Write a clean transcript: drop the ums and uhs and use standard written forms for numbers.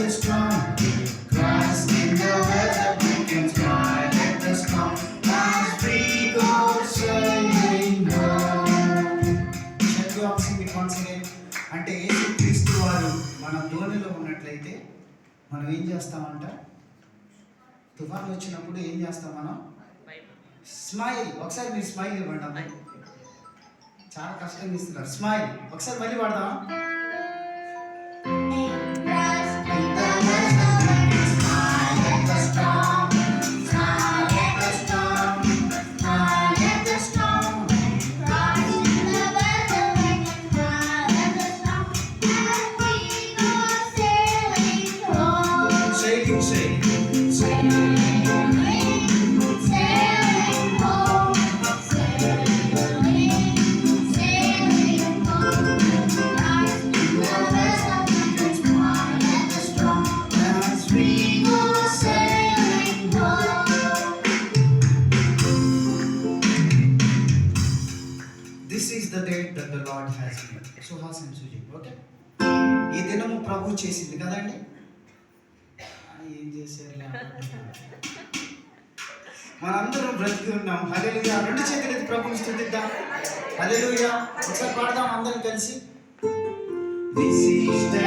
the storm. Christ in the weather, we can smile at the storm as we go sailing home. Shall we all sing it once again? అంటే యేసుక్రీస్తు వారు మన ధోనిలో ఉన్నట్లయితే మనం ఏం చేస్తామంట? తుఫాను వచ్చినప్పుడు ఏం చేస్తాం మనం? స్మైల్. ఒకసారి మీరు స్మైల్ ఇవ్వండి అమ్మాయి. చాలా కష్టంగా ఇస్తున్నారు. స్మైల్ ఒకసారి మళ్ళీ వాడదాం. ఈ దినము ప్రభు చేసింది కదండి. ఏం చేశారు? మనందరం బ్రతికి ఉన్నాం. హల్లెలూయా. రెండు చేతులెత్తి ప్రభుని స్తుతిద్దాం. హల్లెలూయా. ఒకసారి పాడదాం అందరం కలిసి. This is the